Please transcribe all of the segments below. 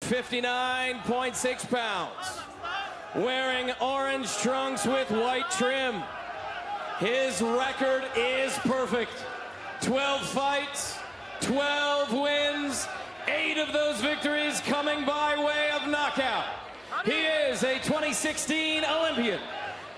59.6 pounds. Wearing orange trunks with white trim. His record is perfect. 12 fights, 12 wins, 8 of those victories coming by way of knockout. He is a 2016 Olympian,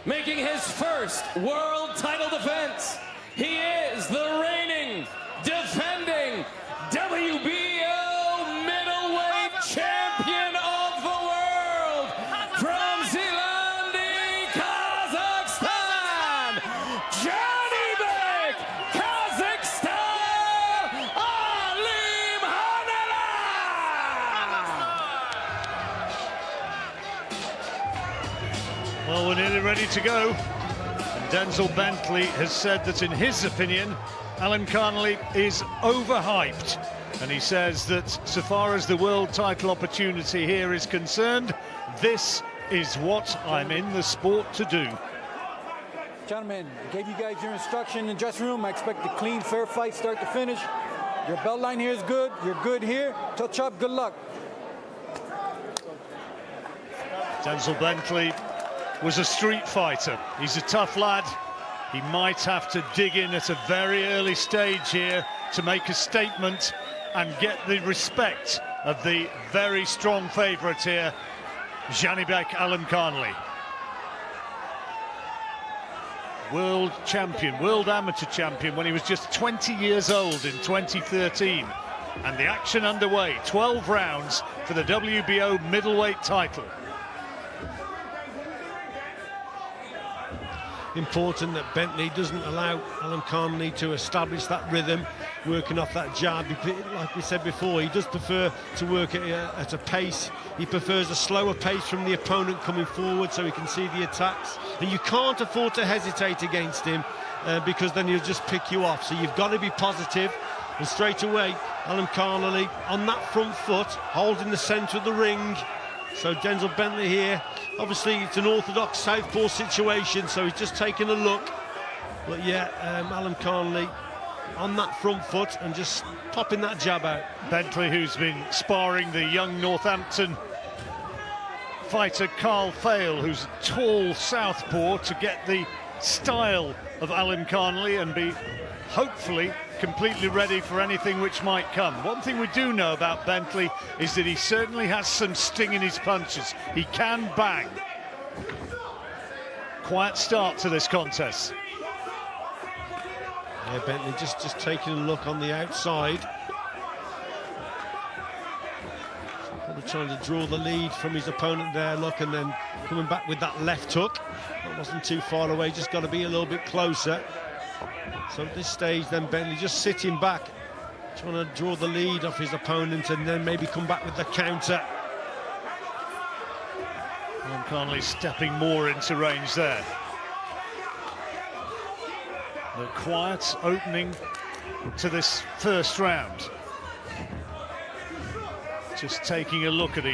making his first world title defense. He is the reigning, defending WBO middleweight champion of the world from Zilandi, Kazakhstan, Johnny Bek, Kazakhstan, Alim Hanala! Well, we're nearly ready to go. Denzel Bentley has said that, in his opinion, Alim Khanli is overhyped. And he says that, so far as the world title opportunity here is concerned, this is what I'm in the sport to do. Gentlemen, I gave you guys your instruction in the dressing room. I expect a clean, fair fight, start to finish. Your belt line here is good. You're good here. Touch up, good luck. Denzel Bentley was a street fighter. He's a tough lad. He might have to dig in at a very early stage here to make a statement and get the respect of the very strong favourite here, Janibek Alim Khanli. World champion, world amateur champion when he was just 20 years old in 2013. And the action underway, 12 rounds for the WBO middleweight title. Important that Bentley doesn't allow Alim Khanli to establish that rhythm, working off that jab. Like we said before, he does prefer to work at a pace. He prefers a slower pace from the opponent coming forward so he can see the attacks. And you can't afford to hesitate against him because then he'll just pick you off. So you've got to be positive. And straight away, Alim Khanli on that front foot, holding the centre of the ring. So Denzel Bentley here, obviously it's an orthodox southpaw situation, so he's just taking a look. But yeah, Alim Khanli on that front foot and just popping that jab out. Bentley, who's been sparring the young Northampton fighter Carl Fail, who's a tall southpaw, to get the style of Alim Khanli and be hopefully completely ready for anything which might come. One thing we do know about Bentley is that he certainly has some sting in his punches. He can bang. Quiet start to this contest. Yeah, Bentley just taking a look on the outside. Probably trying to draw the lead from his opponent there, look, and then coming back with that left hook. That wasn't too far away, just got to be a little bit closer. So at this stage, then Bentley just sitting back, trying to draw the lead off his opponent and then maybe come back with the counter. Alim Khanli stepping more into range there. The quiet opening to this first round. Just taking a look at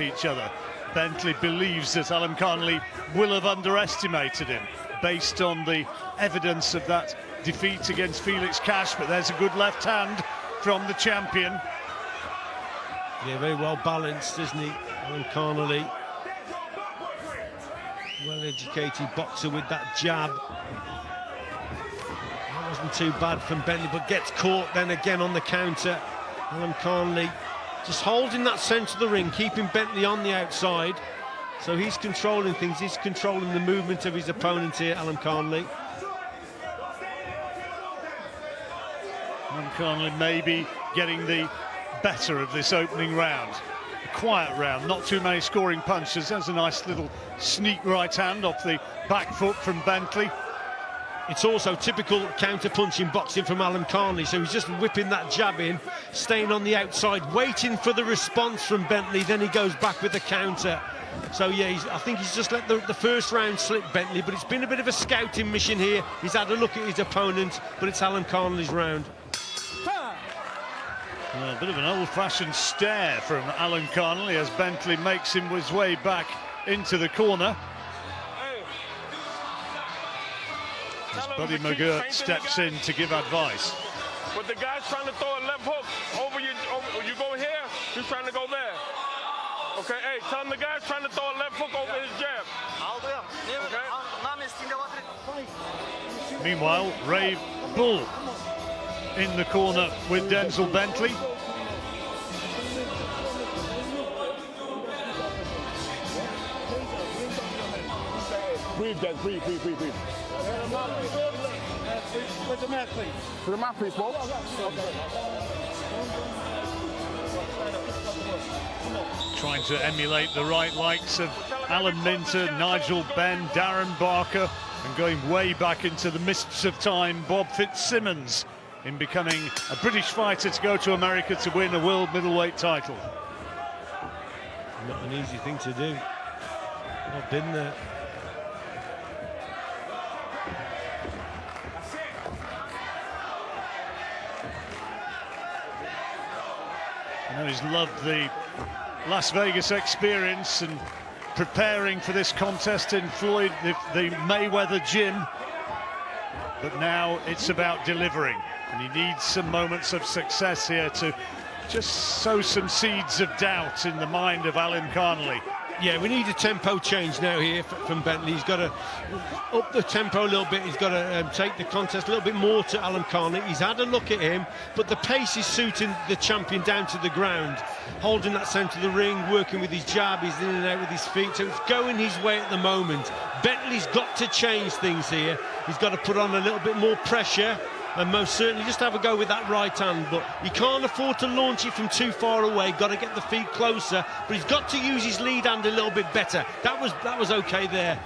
each other. Bentley believes that Alim Khanli will have underestimated him based on the evidence of that defeat against Felix Cash, but there's a good left hand from the champion. Yeah, very well balanced, isn't he, Alim Khanli? Well-educated boxer with that jab. That wasn't too bad from Bentley, but gets caught then again on the counter. Alim Khanli just holding that centre of the ring, keeping Bentley on the outside. So he's controlling things, he's controlling the movement of his opponent here, Alim Khanli. Alim Khanli maybe getting the better of this opening round. A quiet round, not too many scoring punches. There's a nice little sneak right hand off the back foot from Bentley. It's also typical counter-punching boxing from Alim Khanli, so he's just whipping that jab in, staying on the outside, waiting for the response from Bentley, then he goes back with the counter. So yeah, I think he's just let the first round slip, Bentley, but it's been a bit of a scouting mission here. He's had a look at his opponent, but it's Alim Khanli's round. Well, a bit of an old-fashioned stare from Alim Khanli as Bentley makes his way back into the corner. As Buddy McGirt steps in to give advice. But the guy's trying to throw a left hook over you go here, he's trying to go there. Okay, hey, tell him the guy's trying to throw a left hook over his jab. Meanwhile, Ray Bull in the corner with Denzel Bentley. Breathe, Des, breathe. Where's the mat, please? To the mat, please, folks. Trying to emulate the right likes of Alan Minter, Nigel Benn, Darren Barker, and going way back into the mists of time, Bob Fitzsimmons, in becoming a British fighter to go to America to win a world middleweight title. Not an easy thing to do. I've been there. I know he's loved the Las Vegas experience and preparing for this contest in Floyd, the Mayweather gym. But now it's about delivering, and he needs some moments of success here to just sow some seeds of doubt in the mind of Alan Carnley. Yeah, we need a tempo change now here from Bentley. He's got to up the tempo a little bit. He's got to take the contest a little bit more to Alan Carnley. He's had a look at him, but the pace is suiting the champion down to the ground, holding that centre of the ring, working with his jab. He's in and out with his feet, so it's going his way at the moment. Bentley's got to change things here. He's got to put on a little bit more pressure, and most certainly just have a go with that right hand, but he can't afford to launch it from too far away. Got to get the feet closer, but he's got to use his lead hand a little bit better. That was okay there.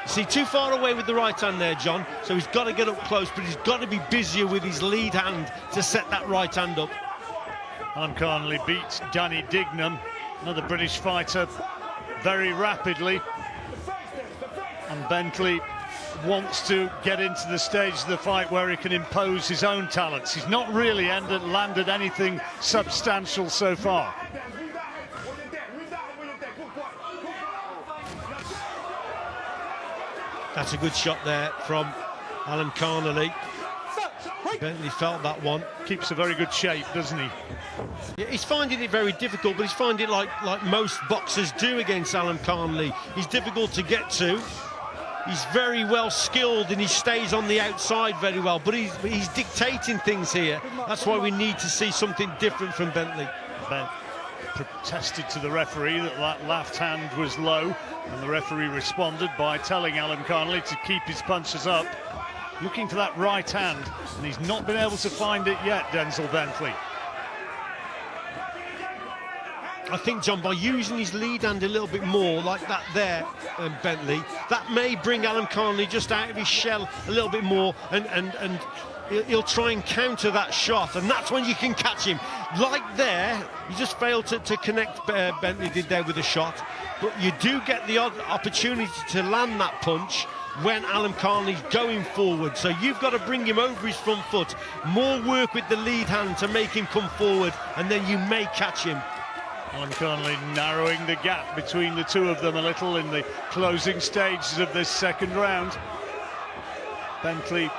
See, too far away with the right hand there, John, so he's got to get up close, but he's got to be busier with his lead hand to set that right hand up. Alan Carnley beats Danny Dignam, another British fighter, very rapidly, and Bentley wants to get into the stage of the fight where he can impose his own talents. He's not really landed anything substantial so far. That's a good shot there from Alan Carnley. Bentley felt that one. Keeps a very good shape, doesn't he? Yeah, he's finding it very difficult, but he's finding it like most boxers do against Alan Carnley. He's difficult to get to. He's very well skilled and he stays on the outside very well, but he's dictating things here. That's why we need to see something different from Bentley. Ben protested to the referee that that left hand was low, and the referee responded by telling Alan Carnley to keep his punches up. Looking for that right hand, and he's not been able to find it yet, Denzel Bentley. I think, John, by using his lead hand a little bit more like that there, Bentley, that may bring Alan Carnley just out of his shell a little bit more, and he'll try and counter that shot, and that's when you can catch him. Like there, he just failed to connect, Bentley did there with a shot, but you do get the odd opportunity to land that punch when Alan Carnley's going forward, so you've got to bring him over his front foot, more work with the lead hand to make him come forward, and then you may catch him. Alan Carnley narrowing the gap between the two of them a little in the closing stages of this second round. Bentley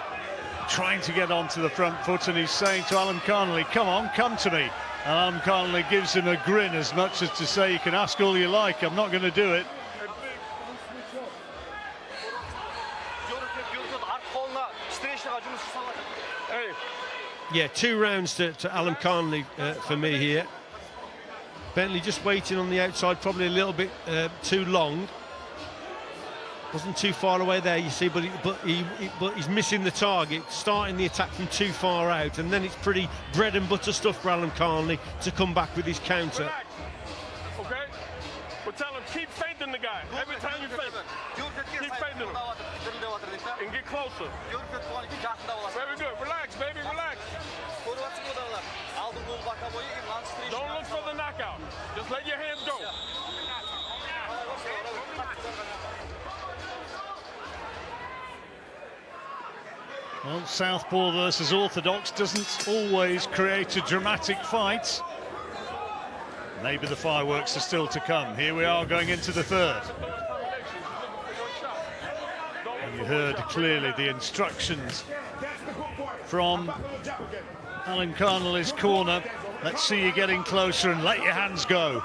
trying to get onto the front foot, and he's saying to Alan Carnley, come on, come to me. And Alan Carnley gives him a grin, as much as to say, you can ask all you like, I'm not going to do it. Yeah, 2 rounds to Alan Carnley for me here. Bentley just waiting on the outside, probably a little bit too long. Wasn't too far away there, you see, but he's missing the target, starting the attack from too far out, and then it's pretty bread and butter stuff for Alan Carnley to come back with his counter. Relax, okay? But tell him, keep feinting the guy. Every time you feint, keep feinting him. And get closer. Very good. Relax, baby, relax. Don't look for the knockout. Just let your hands go. Well, Southpaw versus Orthodox doesn't always create a dramatic fight. Maybe the fireworks are still to come. Here we are going into the third. And you heard clearly the instructions from Alan Carnley's corner. Let's see you getting closer and let your hands go.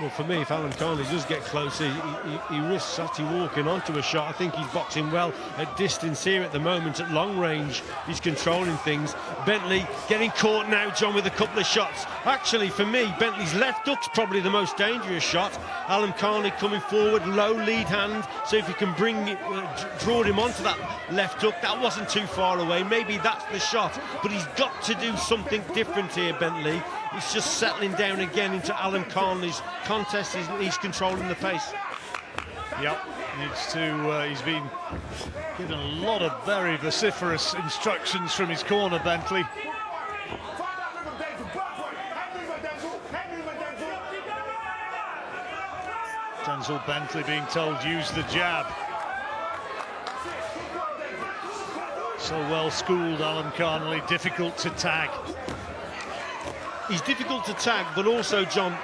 Well, for me, if Alan Carnley does get close, he risks actually walking onto a shot. I think he's boxing well at distance here at the moment. At long range, he's controlling things. Bentley getting caught now, John, with a couple of shots. Actually, for me, Bentley's left hook's probably the most dangerous shot. Alan Carnley coming forward, low lead hand. So if you can draw him onto that left hook, that wasn't too far away. Maybe that's the shot. But he's got to do something different here, Bentley. He's just settling down again into Alan Carnley's contest. He's controlling the pace. Yep, he's been given a lot of very vociferous instructions from his corner, Bentley. Denzel Bentley being told use the jab. So well schooled, Alan Carnley, difficult to tag. He's difficult to tag, but also, John,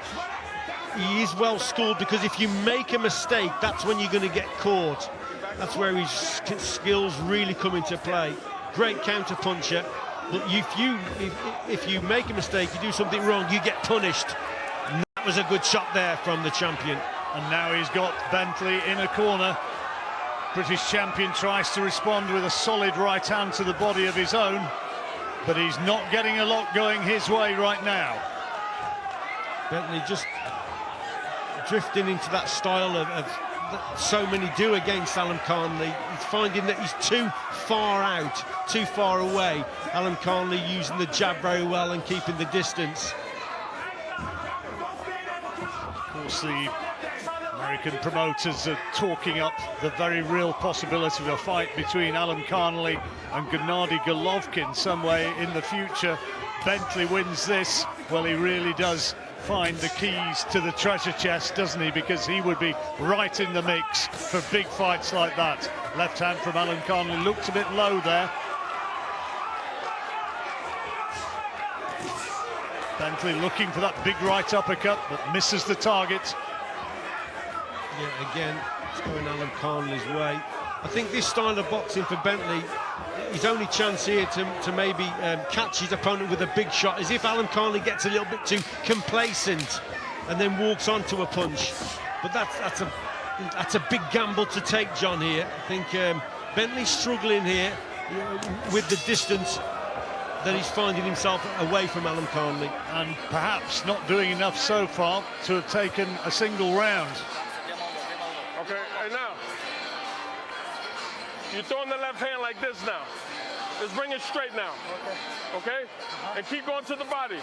he is well schooled, because if you make a mistake, that's when you're going to get caught. That's where his skills really come into play. Great counter puncher, but if you make a mistake, you do something wrong, you get punished. And that was a good shot there from the champion. And now he's got Bentley in a corner. British champion tries to respond with a solid right hand to the body of his own, but he's not getting a lot going his way right now. Bentley just drifting into that style of that so many do against Alan Carnley. He's finding that he's too far out, too far away. Alan Carnley using the jab very well and keeping the distance. Of course, the American promoters are talking up the very real possibility of a fight between Alan Carnley and Gennady Golovkin some way in the future. Bentley wins this, well, he really does find the keys to the treasure chest, doesn't he? Because he would be right in the mix for big fights like that. Left hand from Alan Carnley looked a bit low there. Bentley looking for that big right uppercut, but misses the target. Yeah, again, it's going Alan Carnley's way. I think this style of boxing for Bentley, his only chance here to maybe catch his opponent with a big shot is if Alan Carnley gets a little bit too complacent and then walks onto a punch. But that's a big gamble to take, John, here. I think Bentley's struggling here with the distance that he's finding himself away from Alan Carnley. And perhaps not doing enough so far to have taken a single round. Okay, hey now, you're throwing the left hand like this now. Let's bring it straight now, okay? And keep going to the body,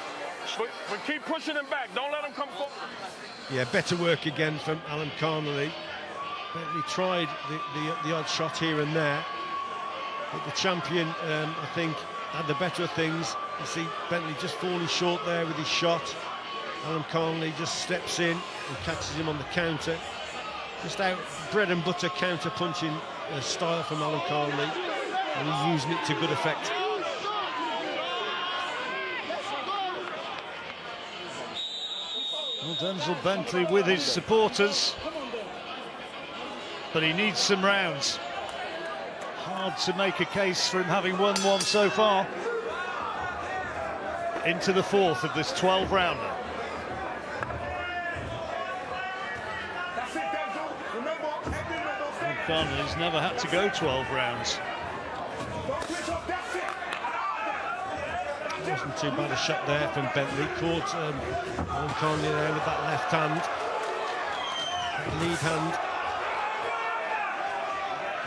but keep pushing him back. Don't let him come forward. Yeah, better work again from Alan Carnley. Bentley tried the odd shot here and there, but the champion, I think, had the better of things. You see Bentley just falling short there with his shot. Alan Carnley just steps in and catches him on the counter. Just out bread and butter counter punching style from Alan Carnley, and he's using it to good effect. Well, Denzel Bentley with his supporters, but he needs some rounds. Hard to make a case for him having won one so far. Into the fourth of this 12-rounder. Carnley's never had to go 12 rounds. It wasn't too bad a shot there from Bentley. Caught Alan Carnley there with that left hand, that lead hand.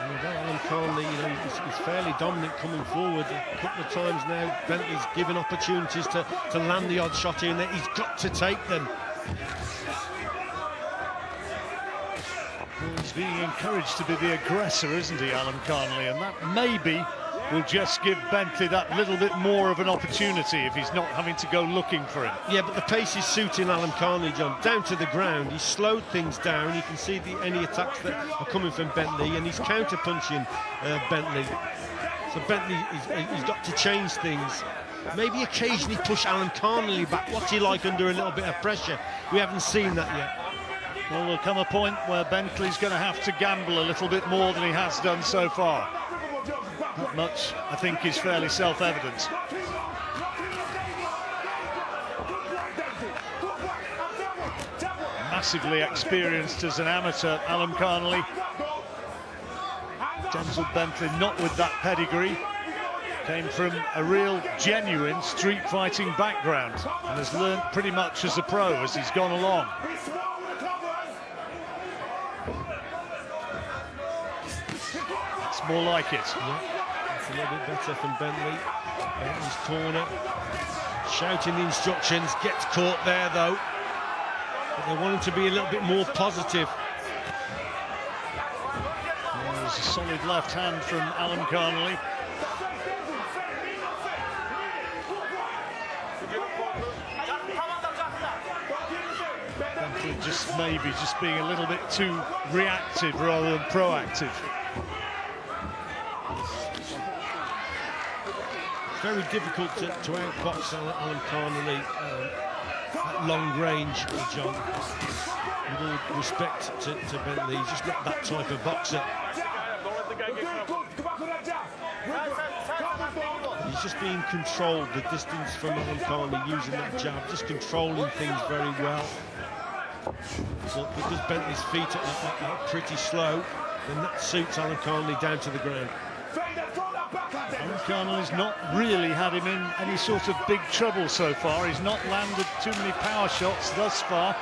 And Alan Carnley, you know, he's fairly dominant coming forward. A couple of times now, Bentley's given opportunities to land the odd shot in there. He's got to take them. Well, he's being encouraged to be the aggressor, isn't he, Alan Carnley? And that maybe will just give Bentley that little bit more of an opportunity if he's not having to go looking for him. Yeah, but the pace is suiting Alan Carnley, John. Down to the ground, he's slowed things down. You can see any attacks that are coming from Bentley, and he's counter-punching Bentley. So Bentley, he's got to change things. Maybe occasionally push Alan Carnley back. What's he like under a little bit of pressure? We haven't seen that yet. Well, there'll come a point where Bentley's going to have to gamble a little bit more than he has done so far. That much, I think, is fairly self-evident. massively experienced as an amateur, Alan Carnley. Denzel Bentley not with that pedigree. Came from a real genuine street fighting background and has learned pretty much as a pro as he's gone along. It's more like it. Yeah, it's a little bit better from Bentley. In his corner, shouting the instructions, gets caught there though. But they want him to be a little bit more positive. There's a solid left hand from Alan Carnley. Just maybe just being a little bit too reactive rather than proactive. Very difficult to outbox Alan Carnley at long range, John. With all respect to Bentley, he's just not that type of boxer. He's just being controlled, the distance from Alan Carnley using that jab, just controlling things very well. But because Bentley's feet are pretty slow, then that suits Alan Carnley down to the ground. Alan Carnley's not really had him in any sort of big trouble so far. He's not landed too many power shots thus far.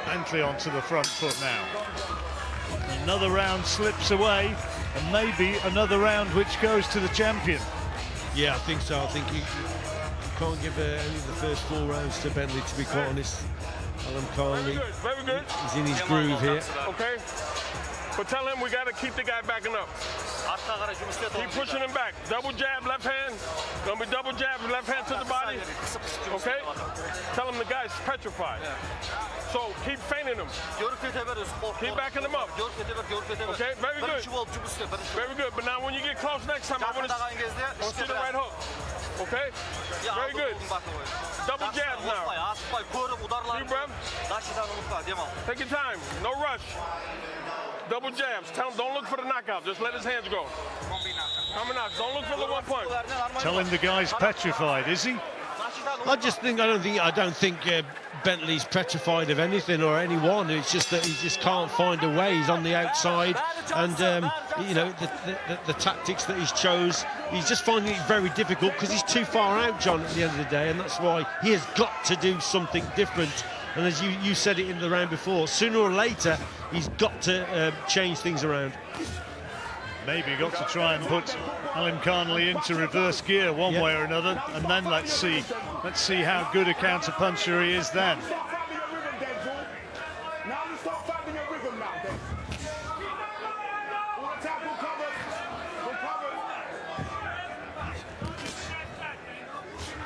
Bentley onto the front foot now. Another round slips away, and maybe another round which goes to the champion. Yeah, I think so. I think you can't give any of the first 4 rounds to Bentley, to be quite honest. Alan Carnley, very good. He's in his groove here. Okay, but tell him we got to keep the guy backing up. Keep pushing him back. Double jab, left hand. Gonna be double jab, left hand to the body. Okay? Tell him the guy's petrified. So keep feigning him. Keep backing him up. Okay, very good. Very good. But now when you get close next time, I want to see the right hook. Okay? Very good. Double jabs now. Deep breath. Take your time. No rush. Double jabs. Tell him don't look for the knockout. Just let his hands go. Coming out. Don't look for the 1 punch. Tell him the guy's petrified, is he? I don't think Bentley's petrified of anything or anyone. It's just that he just can't find a way. He's on the outside, and you know, the tactics that he's chose, he's just finding it very difficult because he's too far out, John, at the end of the day, and that's why he has got to do something different. And as you said it in the round before, sooner or later he's got to change things around. Maybe got to try and put Alan Carnley into reverse gear one way or another, and then let's see how good a counter-puncher he is then.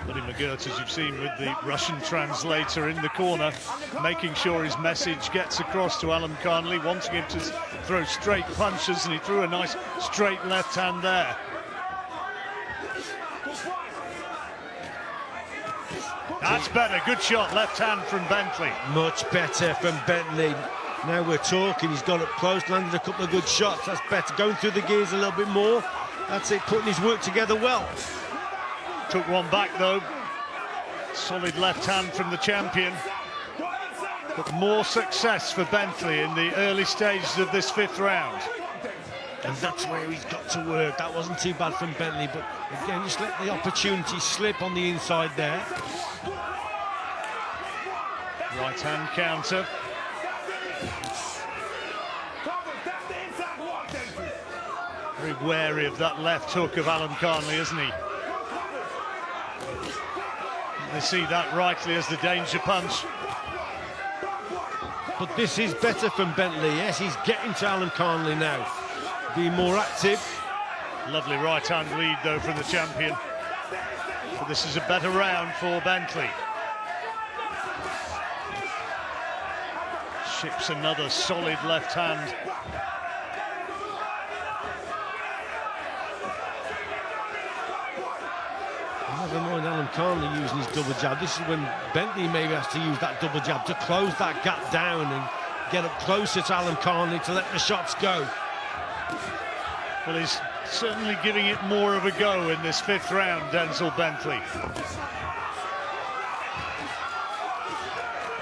Buddy McGirt, as you've seen with the Russian translator in the corner, making sure his message gets across to Alan Carnley, wanting him to throw straight punches, and he threw a nice straight left hand there. That's better. Good shot, left hand from Bentley. Much better from Bentley. Now we're talking. He's got up close, landed a couple of good shots. That's better. Going through the gears a little bit more. That's it, putting his work together well. Took one back though. Solid left hand from the champion. But more success for Bentley in the early stages of this 5th round. And that's where he's got to work. That wasn't too bad from Bentley, but again, just let the opportunity slip on the inside there. Right hand counter. Very wary of that left hook of Alan Carnley, isn't he? They see that rightly as the danger punch. But this is better from Bentley. Yes, he's getting to Alan Carnley now. Being more active. Lovely right hand lead though from the champion. But this is a better round for Bentley. Ships another solid left hand. Never mind Alan Carnley using his double jab. This is when Bentley maybe has to use that double jab to close that gap down and get up closer to Alan Carnley to let the shots go. Well, he's Certainly giving it more of a go in this 5th round, Denzel Bentley.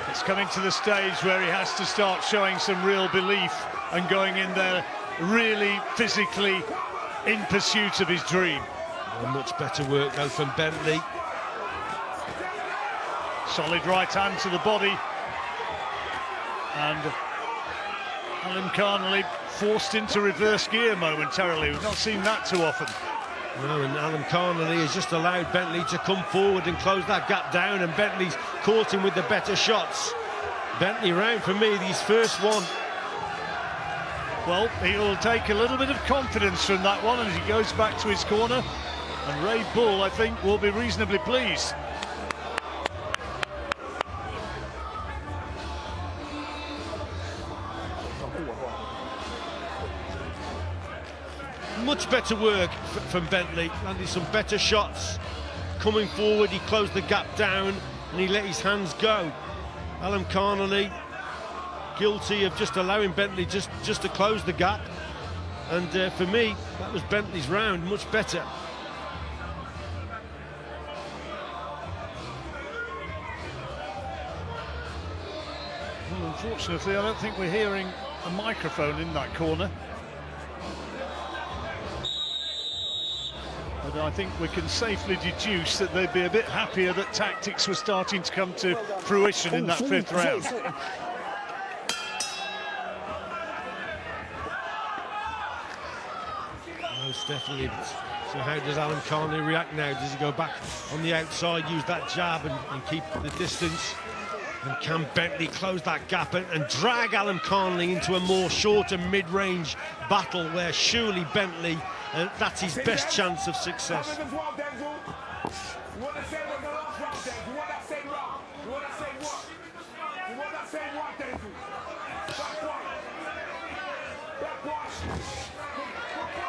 It's coming to the stage where he has to start showing some real belief and going in there really physically in pursuit of his dream. Well, much better work though from Bentley. Solid right hand to the body. And Alan Carnley forced into reverse gear momentarily. We've not seen that too often. No, and Alan Carnley has just allowed Bentley to come forward and close that gap down, and Bentley's caught him with the better shots. Bentley round for me, his first one. Well, he'll take a little bit of confidence from that one as he goes back to his corner. And Ray Bull, I think, will be reasonably pleased. Much better work from Bentley, landing some better shots. Coming forward, he closed the gap down and he let his hands go. Alan Carnley guilty of just allowing Bentley just to close the gap. And for me, that was Bentley's round, much better. Well, unfortunately, I don't think we're hearing a microphone in that corner. But I think we can safely deduce that they'd be a bit happier that tactics were starting to come to fruition in that 5th round. Most definitely. So how does Alan Carnley react now? Does he go back on the outside, use that jab and keep the distance? And can Bentley close that gap and drag Alan Carnley into a more shorter mid-range battle where surely Bentley, that's his best chance of success.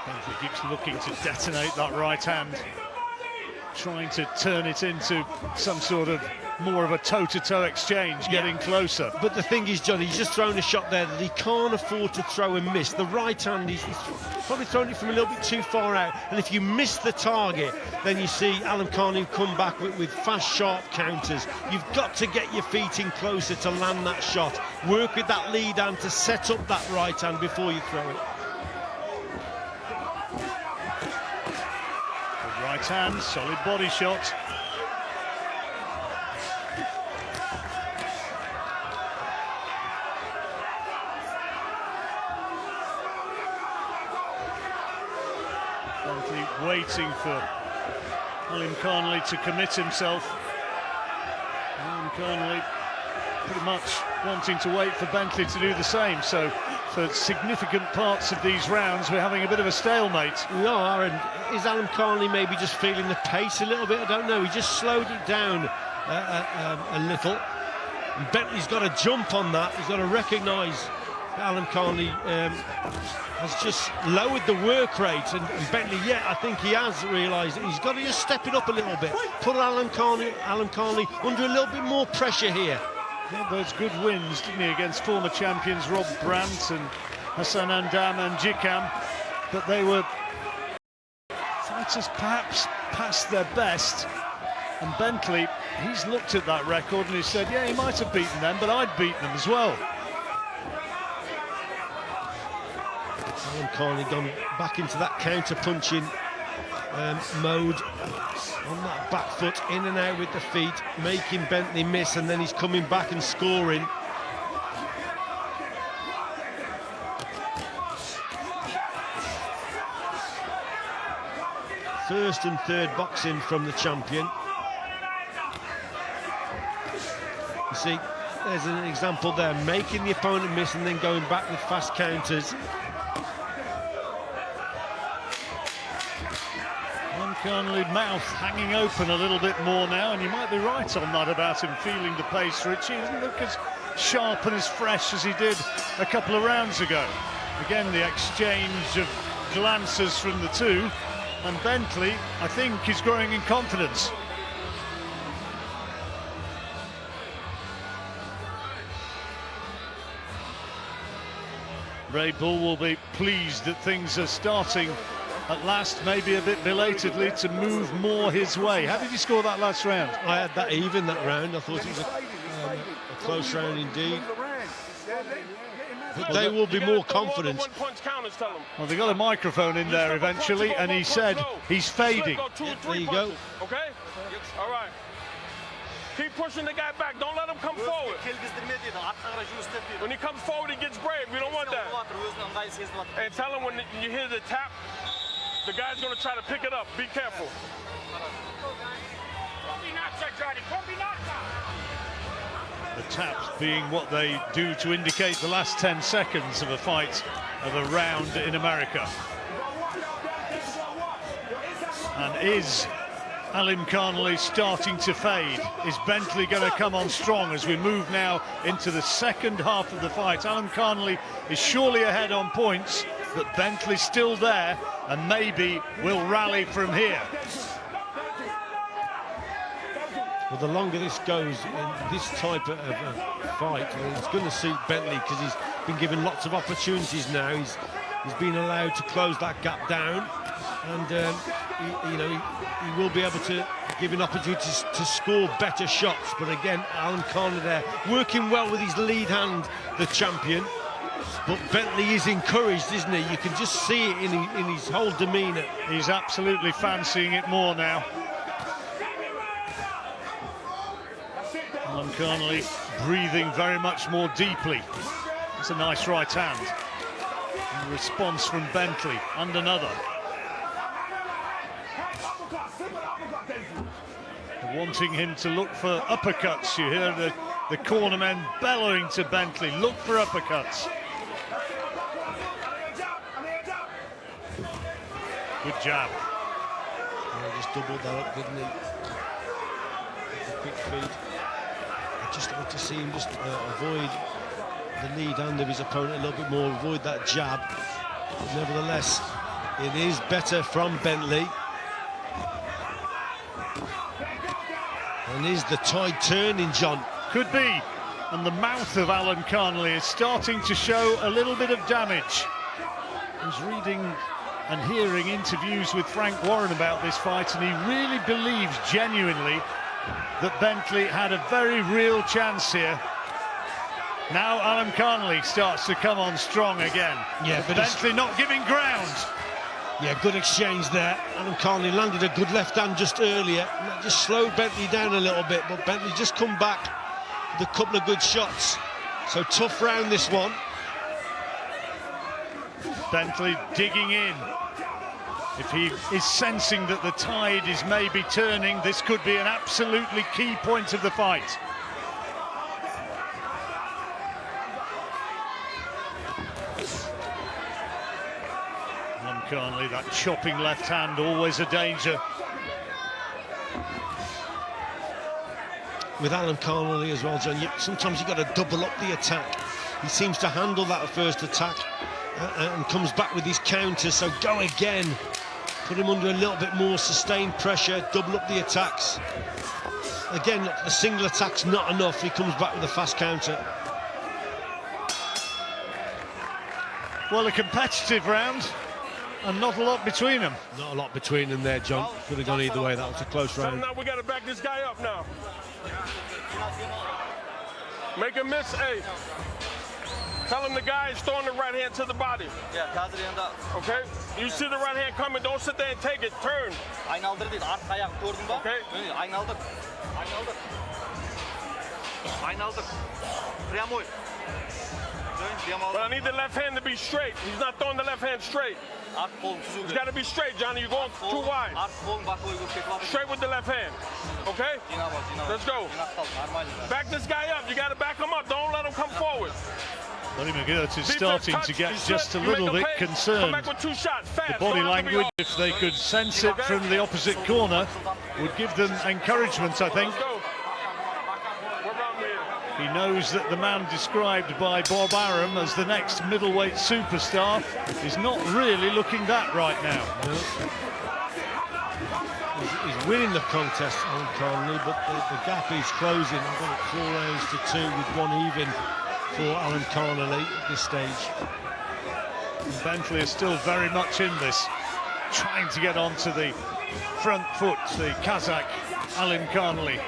Bentley keeps looking to detonate that right hand, trying to turn it into some sort of more of a toe-to-toe exchange, getting closer. But the thing is, Johnny, he's just thrown a shot there that he can't afford to throw and miss. The right hand, he's probably thrown it from a little bit too far out. And if you miss the target, then you see Alan Carnley come back with fast, sharp counters. You've got to get your feet in closer to land that shot. Work with that lead hand to set up that right hand before you throw it. The right hand, solid body shot. Waiting for Alan Carnley to commit himself. Alan Carnley pretty much wanting to wait for Bentley to do the same. So for significant parts of these rounds, we're having a bit of a stalemate. We are, and is Alan Carnley maybe just feeling the pace a little bit? I don't know. He just slowed it down a little. And Bentley's got to jump on that. He's got to recognise Alan Carnley has just lowered the work rate, and Bentley, yeah, I think he has realised that he's got to just step it up a little bit, put Alan Carnley under a little bit more pressure here. He had those good wins, didn't he, against former champions Rob Brandt and Hassan Andam and Jikam, but they were fighters perhaps past their best. And Bentley, he's looked at that record and he said, yeah, he might have beaten them, but I'd beaten them as well. Alan Carnley gone back into that counter-punching mode on that back foot, in and out with the feet, making Bentley miss, and then he's coming back and scoring. First and third boxing from the champion. You see, there's an example there, making the opponent miss and then going back with fast counters. Carnley mouth hanging open a little bit more now, and you might be right on that about him feeling the pace. Richie doesn't look as sharp and as fresh as he did a couple of rounds ago. Again, the exchange of glances from the two, and Bentley, I think, is growing in confidence. Ray Bull will be pleased that things are starting at last, maybe a bit belatedly, to move more his way. How did you score that last round? I had that even, that round. I thought it was a close round indeed. But they will be more confident. Well, they got a microphone in there eventually, and he said he's fading. Yeah, there you go. Okay? All right. Keep pushing the guy back. Don't let him come forward. When he comes forward, he gets brave. We don't want that. And tell him when you hear the tap, the guy's going to try to pick it up. Be careful. The taps being what they do to indicate the last 10 seconds of a fight, of a round in America. And is Alim Khanli starting to fade? Is Bentley going to come on strong as we move now into the second half of the fight? Alim Khanli is surely ahead on points, but Bentley's still there and maybe will rally from here. Well, the longer this goes in this type of fight, it's going to suit Bentley because he's been given lots of opportunities now. He's been allowed to close that gap down, and he will be able to give him opportunities to score better shots. But again, Alim Khanli there working well with his lead hand, the champion. But Bentley is encouraged, isn't he? You can just see it in his whole demeanour. He's absolutely fancying it more now. Alim Khanli breathing very much more deeply. It's a nice right hand. And response from Bentley, and another. Wanting him to look for uppercuts. You hear the cornermen bellowing to Bentley, look for uppercuts. Good jab. Yeah, just doubled that up, didn't he? A quick feed. I'd just like to see him just avoid the lead hand of his opponent a little bit more, avoid that jab. But nevertheless, it is better from Bentley. And is the tide turning, John? Could be. And the mouth of Alim Khanli is starting to show a little bit of damage. I was reading and hearing interviews with Frank Warren about this fight, and he really believes genuinely that Bentley had a very real chance here. Now Alim Khanli starts to come on strong again. Yeah, but Bentley not giving ground. Yeah, good exchange there. Alim Khanli landed a good left hand just earlier. And that just slowed Bentley down a little bit, but Bentley just come back with a couple of good shots. So tough round, this one. Bentley digging in. If he is sensing that the tide is maybe turning, this could be an absolutely key point of the fight. Alim Khanli, that chopping left hand, always a danger. With Alim Khanli as well, John, sometimes you've got to double up the attack. He seems to handle that first attack and comes back with his counter, so go again. Put him under a little bit more sustained pressure, double up the attacks. Again, a single attack's not enough. He comes back with a fast counter. Well, a competitive round, and not a lot between them. Not a lot between them there, John. Could have gone either way. That was a close round. Now we got to back this guy up now. Make him miss, hey. Tell him the guy is throwing the right hand to the body. Okay? You see the right hand coming, don't sit there and take it. Turn. Okay? But I need the left hand to be straight. He's not throwing the left hand straight. It's got to be straight, Johnny. You're going too wide. Straight with the left hand. Okay? Let's go. Back this guy up. You got to back him up. Don't let him come forward. Buddy McGirt is starting to get just a little bit concerned. The body language, if they could sense it from the opposite corner, would give them encouragement, I think. He knows that the man described by Bob Arum as the next middleweight superstar is not really looking that right now. He's winning the contest, Alim Khanli, but the gap is closing. I've got it 4 rounds to 2 with one even for Alim Khanli at this stage. Bentley is still very much in this. trying to get onto the front foot, the Kazakh Alim Khanli.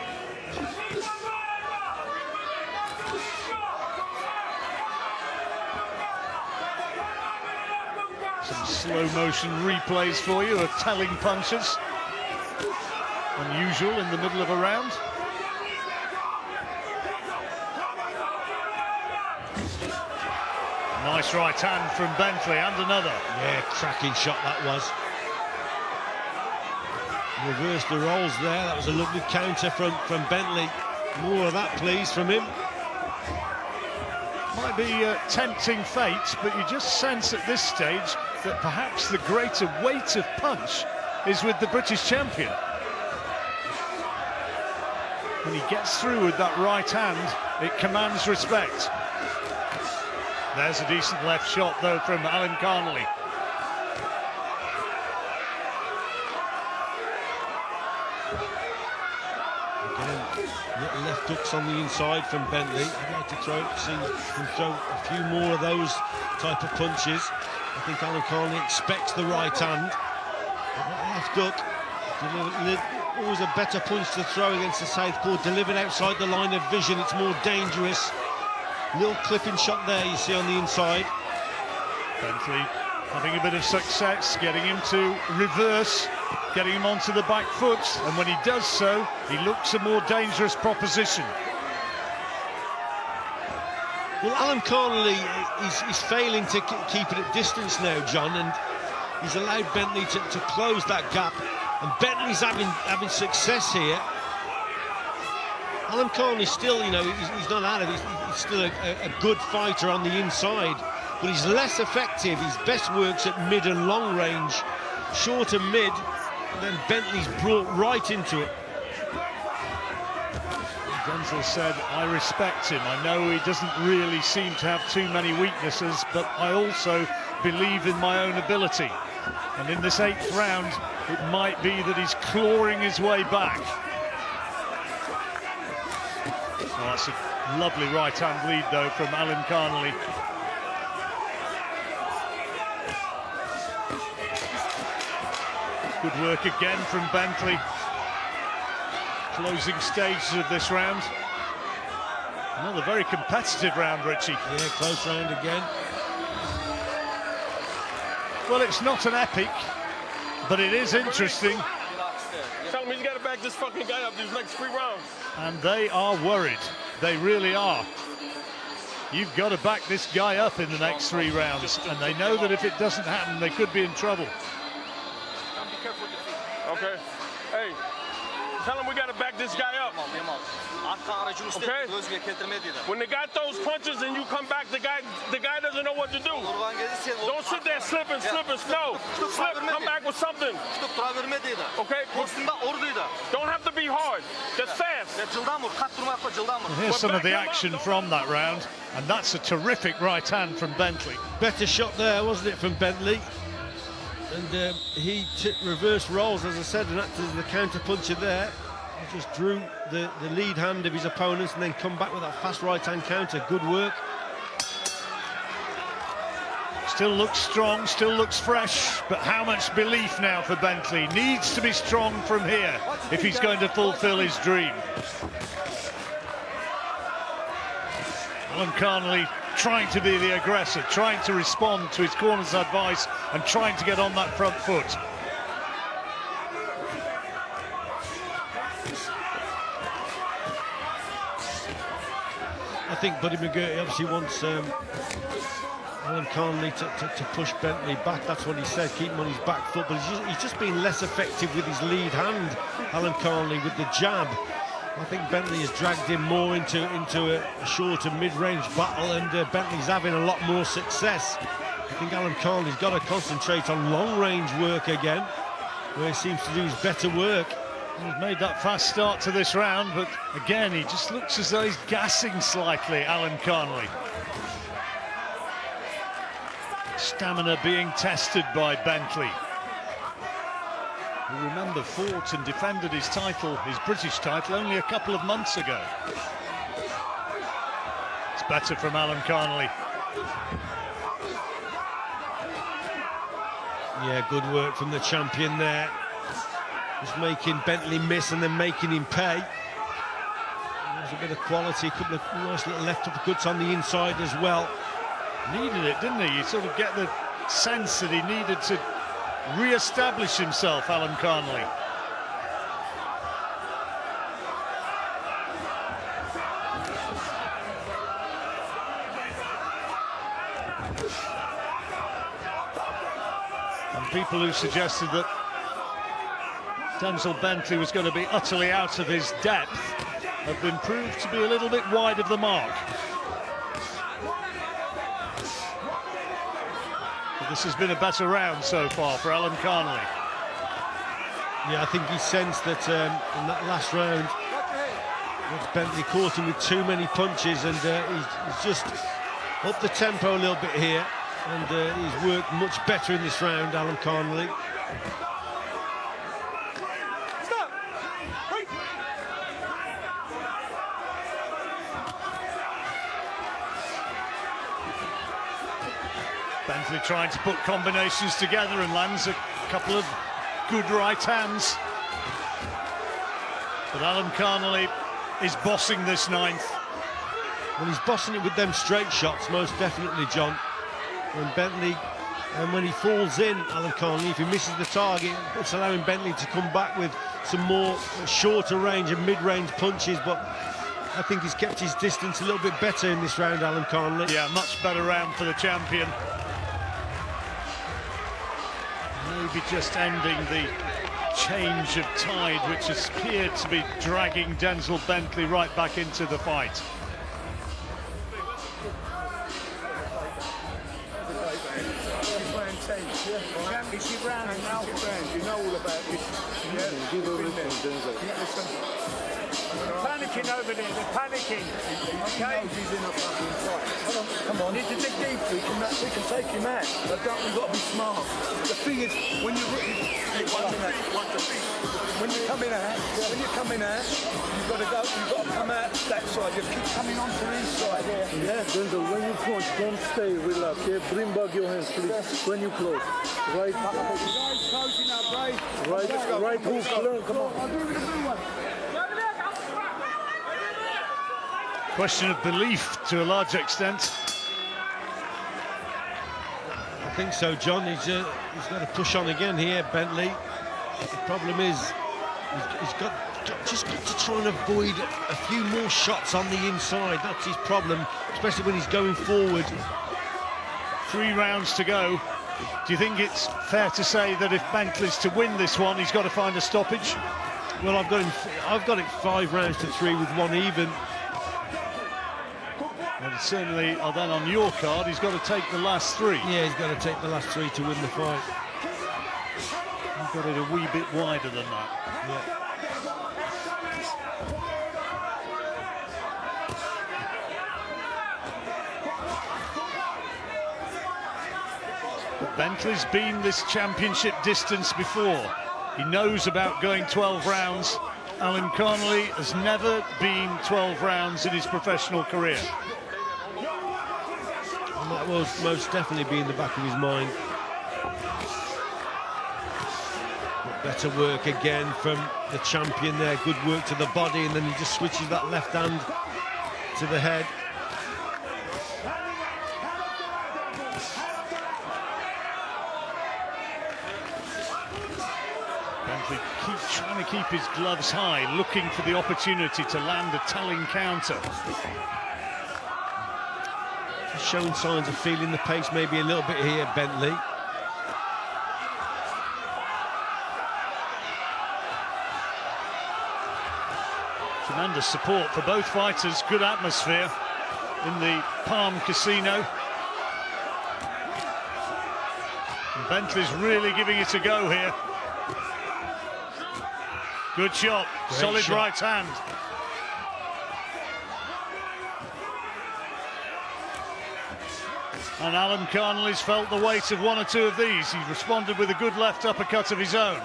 Some slow motion replays for you of telling punches. Unusual in the middle of a round. Nice right hand from Bentley, and another. Yeah, cracking shot that was. Reversed the rolls there. That was a lovely counter from Bentley. More of that, please, from him. Might be tempting fate, but you just sense at this stage that perhaps the greater weight of punch is with the British champion. When he gets through with that right hand, it commands respect. There's a decent left shot, though, from Alim Khanli. Again, little left hooks on the inside from Bentley. I'd like to see him throw a few more of those type of punches. I think Alim Khanli expects the right hand. But that left hook, always a better punch to throw against the southpaw. Delivered outside the line of vision, it's more dangerous. Little clipping shot there you see on the inside. Bentley having a bit of success, getting him to reverse, getting him onto the back foot, and when he does so, he looks a more dangerous proposition. Well, Alim Khanli is failing to keep it at distance now, John, and he's allowed Bentley to close that gap, and Bentley's having success here. Alim Khanli still, you know, he's not out of it. He's still a good fighter on the inside, but he's less effective. His best works at mid and long range. Short and mid, then Bentley's brought right into it. Denzel said, I respect him. I know he doesn't really seem to have too many weaknesses, but I also believe in my own ability. And in this 8th round, it might be that he's clawing his way back. Oh, that's a lovely right-hand lead, though, from Alim Khanli. Good work again from Bentley. Closing stages of this round. Another very competitive round, Richie. Yeah, close round again. Well, it's not an epic, but it is interesting. Tell him he's got to back this fucking guy up these next 3 rounds. And they are worried. They really are. You've got to back this guy up in the next 3 rounds, and they know that if it doesn't happen, they could be in trouble. Okay. Hey, tell him we got to back this guy up. Okay? When the guy throws punches and you come back, the guy doesn't know what to do. Don't sit there slipping. No, slip, come back with something. Okay? Don't have to be hard. Just fast. And here's some of the action from that round, and that's a terrific right hand from Bentley. Better shot there, wasn't it, from Bentley? And he reverse rolls, as I said, and acted as the counter puncher there. He just drew the lead hand of his opponents and then come back with that fast right-hand counter. Good work. Still looks strong, still looks fresh, but how much belief now for Bentley? Needs to be strong from here if he's going to fulfill his dream. Alim Khanli trying to be the aggressor, trying to respond to his corner's advice and trying to get on that front foot. I think Buddy McGurty obviously wants Alim Khanli to push Bentley back. That's what he said, keep him on his back foot, but he's just been less effective with his lead hand, Alim Khanli, with the jab. I think Bentley has dragged him more into a short and mid-range battle, and Bentley's having a lot more success. I think Alim Khanli's got to concentrate on long-range work again, where he seems to do his better work. He's made that fast start to this round, but again, he just looks as though he's gassing slightly, Alim Khanli. Stamina being tested by Bentley, who, remember, fought and defended his title, his British title, only a couple of months ago. It's better from Alim Khanli. Yeah, good work from the champion there. Just making Bentley miss and then making him pay. There's a bit of quality, a couple of nice little left uppercuts on the inside as well. Needed it, didn't he? You sort of get the sense that he needed to re-establish himself, Alan Carnley. And people who suggested that Denzel Bentley was going to be utterly out of his depth have been proved to be a little bit wide of the mark. But this has been a better round so far for Alan Carnley. Yeah, I think he sensed that in that last round, Bentley caught him with too many punches, and he's just upped the tempo a little bit here, and he's worked much better in this round, Alan Carnley. Bentley trying to put combinations together and lands a couple of good right hands. But Alan Carnley is bossing this ninth. Well, he's bossing it with them straight shots, most definitely, John. When Bentley, and when he falls in, Alan Carnley, if he misses the target, it's allowing Bentley to come back with some more shorter range and mid-range punches, but I think he's kept his distance a little bit better in this round, Alan Carnley. Yeah, much better round for the champion. Maybe just ending the change of tide, which has appeared to be dragging Denzel Bentley right back into the fight. Championship round now. You know all about this. Yeah, give everything, Denzel. Panicking over there, they're panicking. Okay? He's in a fucking fight. Come on. Need to dig deep. We can take him out. But we've got to be smart. The thing is, when you're coming out, you've got to go, you've got to come out that side. You keep coming onto this side here. Yeah, Denzel, when you punch, don't stay, relax. Yeah, bring back your hands, please. When you close. Right hook, learn, come on. Question of belief to a large extent. I think so, John. He's got to push on again here, Bentley. The problem is he's just got to try and avoid a few more shots on the inside. That's his problem, especially when he's going forward. 3 rounds to go. Do you think it's fair to say that if Bentley's to win this one, he's got to find a stoppage? Well, I've got it 5 rounds to 3 with 1 even. And certainly, then on your card, he's got to take the last 3. Yeah, he's got to take the last 3 to win the fight. You've got it a wee bit wider than that. Yeah. But Bentley's been this championship distance before. He knows about going 12 rounds. Alan Carnley has never been 12 rounds in his professional career. And that will most definitely be in the back of his mind. But better work again from the champion there. Good work to the body, and then he just switches that left hand to the head. Bentley trying to keep his gloves high, looking for the opportunity to land a telling counter. Just showing signs of feeling the pace maybe a little bit here, Bentley. Tremendous support for both fighters, good atmosphere in the Palm Casino. And Bentley's really giving it a go here. Good shot, solid shot. right hand. And Alan Carnley's felt the weight of 1 or 2 of these. He responded with a good left uppercut of his own.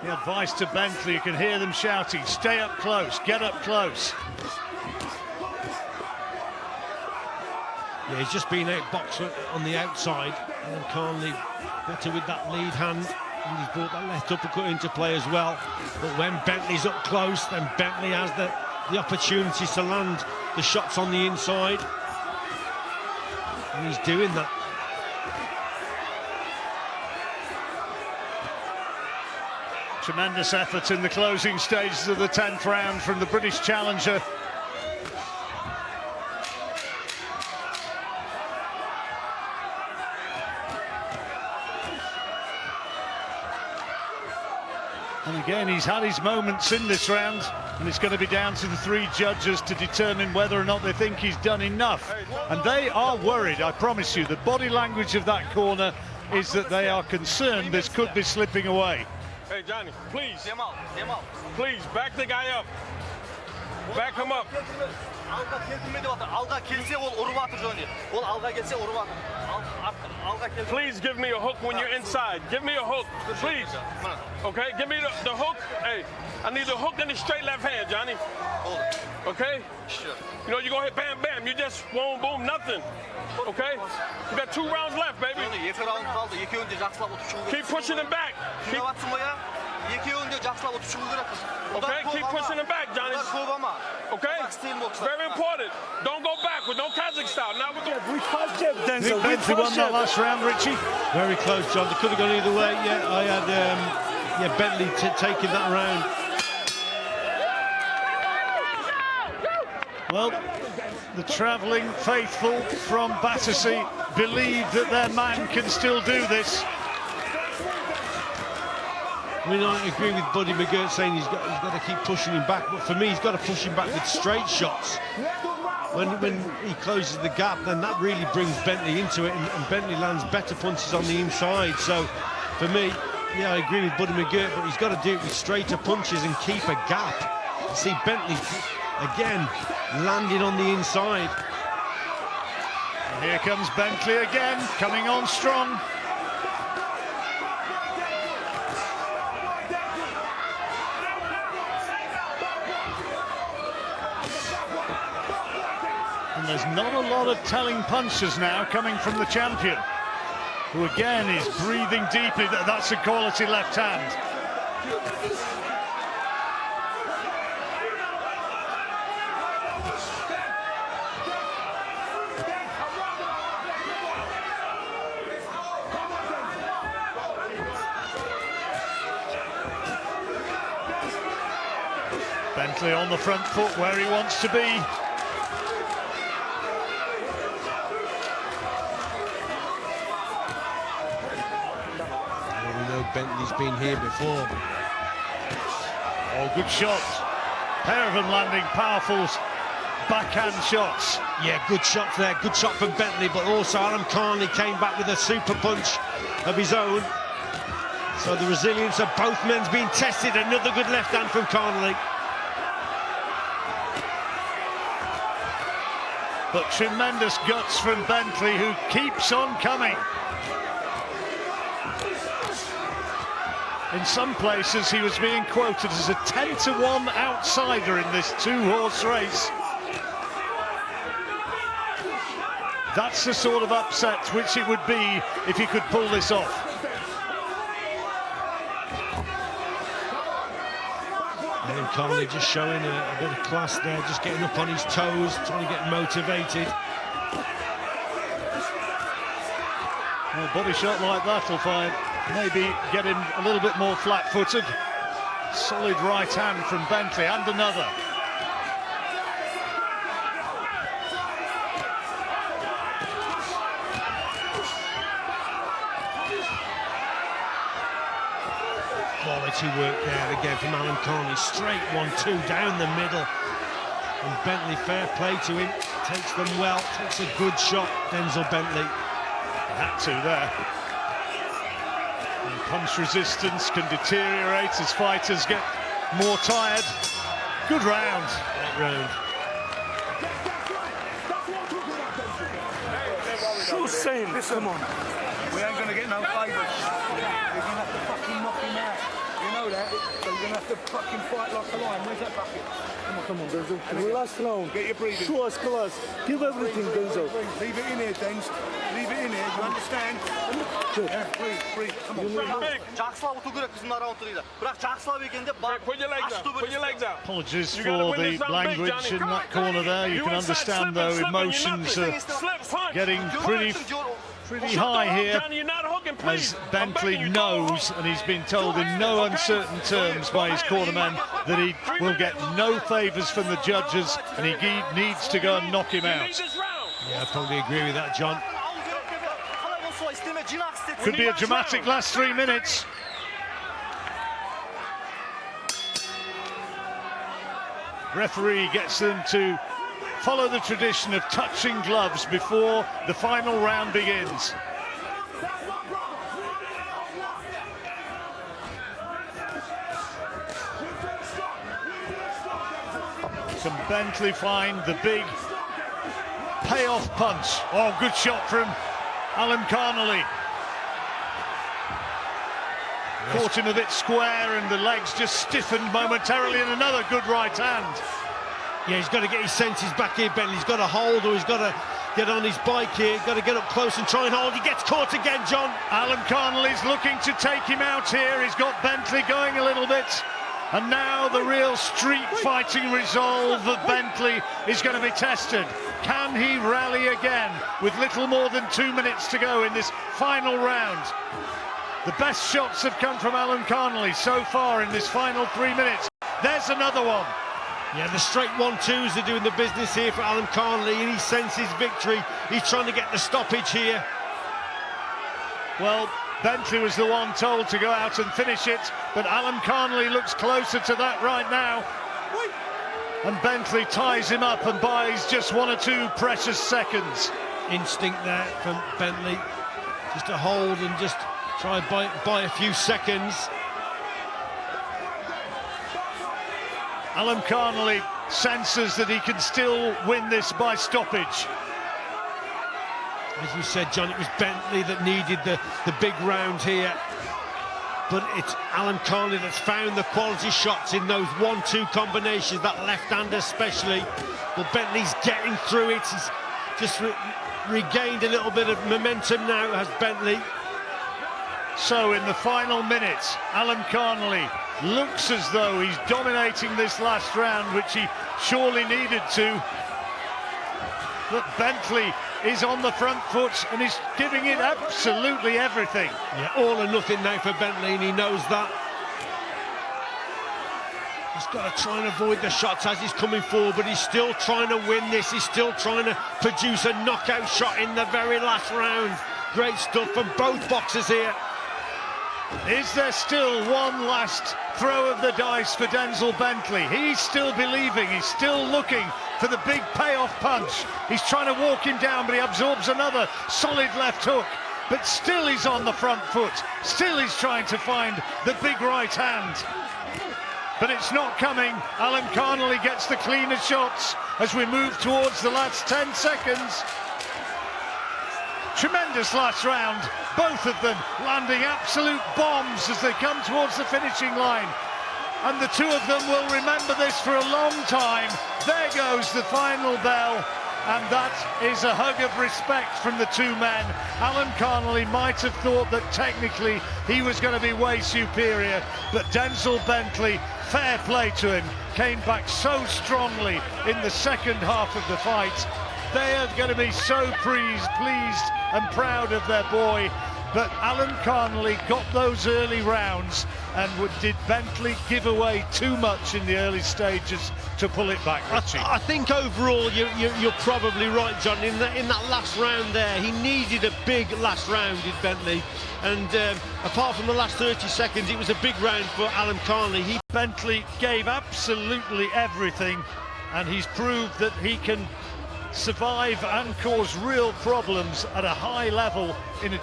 The advice to Bentley, you can hear them shouting, stay up close, get up close. Yeah, he's just been outboxed on the outside, and Carnley better with that lead hand, and he's brought that left uppercut into play as well. But when Bentley's up close, then Bentley has the opportunities to land the shots on the inside, and he's doing that. Tremendous effort in the closing stages of the 10th round from the British challenger. And again, he's had his moments in this round, and it's going to be down to the 3 judges to determine whether or not they think he's done enough. And they are worried, I promise you. The body language of that corner is that they are concerned this could be slipping away. Hey, Johnny, please. Please, back the guy up. Back him up. Please give me a hook when you're inside. Give me a hook, please. Okay, give me the hook. Hey, I need the hook in the straight left hand, Johnny. Okay? You know, you're going to hit bam, bam. You just won't boom, nothing. Okay? You got 2 rounds left, baby. Keep pushing him back. Okay, keep pushing him back, Johnny. Okay? Very important. Don't go backward. No Kazakh style. Now we're going. Nick Bentley won that last round, Richie. Very close, John. They could have gone either way. Yeah, I had Bentley taking that round. Well, the travelling faithful from Battersea believe that their man can still do this. I mean, I agree with Buddy McGirt saying he's got to keep pushing him back, but for me, he's got to push him back with straight shots. When he closes the gap, then that really brings Bentley into it, and Bentley lands better punches on the inside. So, for me, yeah, I agree with Buddy McGirt, but he's got to do it with straighter punches and keep a gap. You see Bentley, again, landing on the inside. And here comes Bentley again, coming on strong. And there's not a lot of telling punches now coming from the champion, who again is breathing deeply. That's a quality left hand. Bentley on the front foot where he wants to be. Bentley's been here before. Oh, good shot. Pair of them landing powerful backhand shots. Yeah, good shot there. Good shot from Bentley, but also Alan Carnley came back with a super punch of his own. So the resilience of both men's been tested. Another good left hand from Carnley. But tremendous guts from Bentley, who keeps on coming. In some places, he was being quoted as a 10-to-1 outsider in this 2-horse race. That's the sort of upset which it would be if he could pull this off. And Carnley just showing a bit of class there, just getting up on his toes, trying to get motivated. Well, a body shot like that will find maybe get him a little bit more flat-footed. Solid right hand from Bentley, and another. Quality work there again from Alan Carnley. Straight 1-2 down the middle. And Bentley, fair play to him. Takes them well. Takes a good shot, Denzel Bentley. Had to there. And punch resistance can deteriorate as fighters get more tired. Good round. Great round. Who's saying this? Come on. We ain't going to get no favours. We're going to have to fucking knock him out. You know know that, so you're going to have to fucking fight like a lion. Where's that bucket? Come on, Denzel. Last round. Get your breathing. Show us class. Give everything, Denzel. Leave it in here, Denz. Leave it in here, you understand? Yeah, breathe, come on. Жақсылап отыру керек біздің раундтарда. Бірақ жақсылап екенде Put your legs out. Put your legs out. Apologies You for gotta win the this round big, language Johnny. in that corner there. You can understand, though, emotions are getting pretty high here, Johnny, you're not hooking, as please. Bentley knows, and he's been told in no uncertain terms by his cornerman, that he will get no favours from the judges, and he needs to go and knock him out. Yeah, I probably agree with that, John. Could be a dramatic last 3 minutes. Referee gets them to follow the tradition of touching gloves before the final round begins. Can Bentley find the big payoff punch? Oh, good shot from Alan Carnley. Caught him a bit square and the legs just stiffened momentarily, and another good right hand. Yeah, he's got to get his senses back here, Bentley. He's got to hold, or he's got to get on his bike here. Got to get up close and try and hold. He gets caught again, John. Alan Carnley's looking to take him out here. He's got Bentley going a little bit. And now the real street fighting resolve of Bentley is going to be tested. Can he rally again with little more than 2 minutes to go in this final round? The best shots have come from Alan Carnley so far in this final 3 minutes. There's another one. Yeah, the straight 1-2s are doing the business here for Alan Carnley, and he senses victory. He's trying to get the stoppage here. Well, Bentley was the one told to go out and finish it, but Alan Carnley looks closer to that right now. And Bentley ties him up and buys just 1 or 2 precious seconds. Instinct there from Bentley, just to hold and just try and buy a few seconds. Alan Carnley senses that he can still win this by stoppage. As you said, John, it was Bentley that needed the big round here. But it's Alan Carnley that's found the quality shots in those 1-2 combinations, that left hand especially. But Bentley's getting through it. He's just regained a little bit of momentum now, has Bentley. So in the final minutes, Alan Carnley looks as though he's dominating this last round, which he surely needed to. But Bentley is on the front foot and he's giving it absolutely everything. Yeah, all or nothing now for Bentley, and he knows that. He's got to try and avoid the shots as he's coming forward, but he's still trying to win this. He's still trying to produce a knockout shot in the very last round. Great stuff from both boxers here. Is there still one last throw of the dice for Denzel Bentley? He's still believing, he's still looking for the big payoff punch. He's trying to walk him down, but he absorbs another solid left hook. But still he's on the front foot. Still he's trying to find the big right hand. But it's not coming. Alan Carnley gets the cleaner shots as we move towards the last 10 seconds. Tremendous last round, both of them landing absolute bombs as they come towards the finishing line. And the two of them will remember this for a long time. There goes the final bell, and that is a hug of respect from the two men. Alan Carnley might have thought that technically he was going to be way superior, but Denzel Bentley, fair play to him, came back so strongly in the second half of the fight. They are going to be so pleased and proud of their boy. But Alan Carnley got those early rounds, and did Bentley give away too much in the early stages to pull it back, Richie? I think overall you're probably right, John. In that last round there, he needed a big last round, did Bentley. And apart from the last 30 seconds, it was a big round for Alan Carnley. Bentley gave absolutely everything, and he's proved that he can survive and cause real problems at a high level in a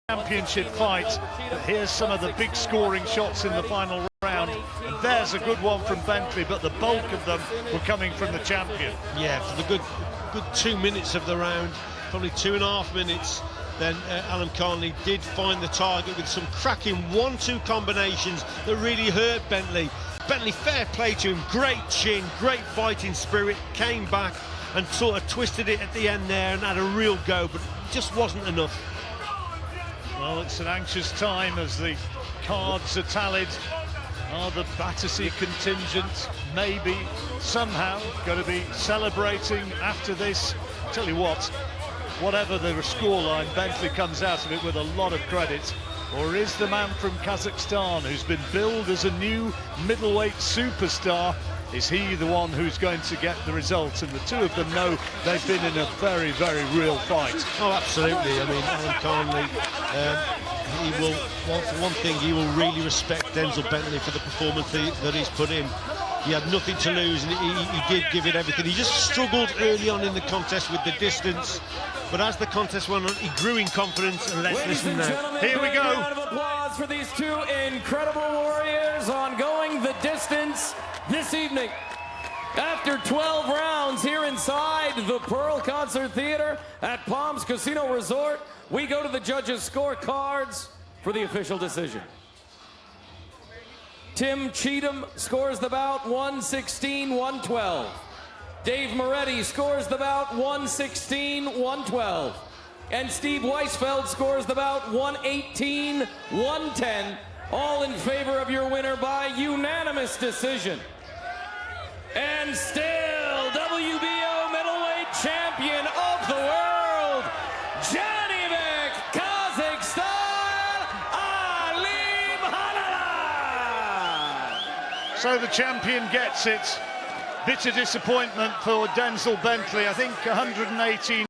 championship fight. But here's some of the big scoring shots in the final round, and there's a good one from Bentley, but the bulk of them were coming from the champion. Yeah, for the good 2 minutes of the round, probably 2.5 minutes, then Alan Carnley did find the target with some cracking 1-2 combinations that really hurt Bentley. Bentley, fair play to him, great chin, great fighting spirit, came back and sort of twisted it at the end there and had a real go, but it just wasn't enough. Well, it's an anxious time as the cards are tallied. Are the Battersea contingent maybe somehow going to be celebrating after this? Tell you what, whatever the scoreline, Bentley comes out of it with a lot of credit. Or is the man from Kazakhstan, who's been billed as a new middleweight superstar, is he the one who's going to get the results? And the two of them know they've been in a very, very real fight. Oh, absolutely. I mean, Alan Carnley, he will, well, for one thing, he will really respect Denzel Bentley for the performance that he's put in. He had nothing to lose, and he did give it everything. He just struggled early on in the contest with the distance, but as the contest went on, he grew in confidence. And let's listen now. Here we go. A round of applause for these two incredible warriors on going the distance this evening. After 12 rounds here inside the Pearl Concert Theater at Palms Casino Resort, we go to the judges' scorecards for the official decision. Tim Cheatham scores the bout 116-112. Dave Moretti scores the bout 116-112. And Steve Weisfeld scores the bout 118-110. All in favor of your winner by unanimous decision. And still WBO middleweight champion of the world, Johnny Vick, Kazakhstan, Alim Hanala. So the champion gets it. Bitter disappointment for Denzel Bentley. I think 118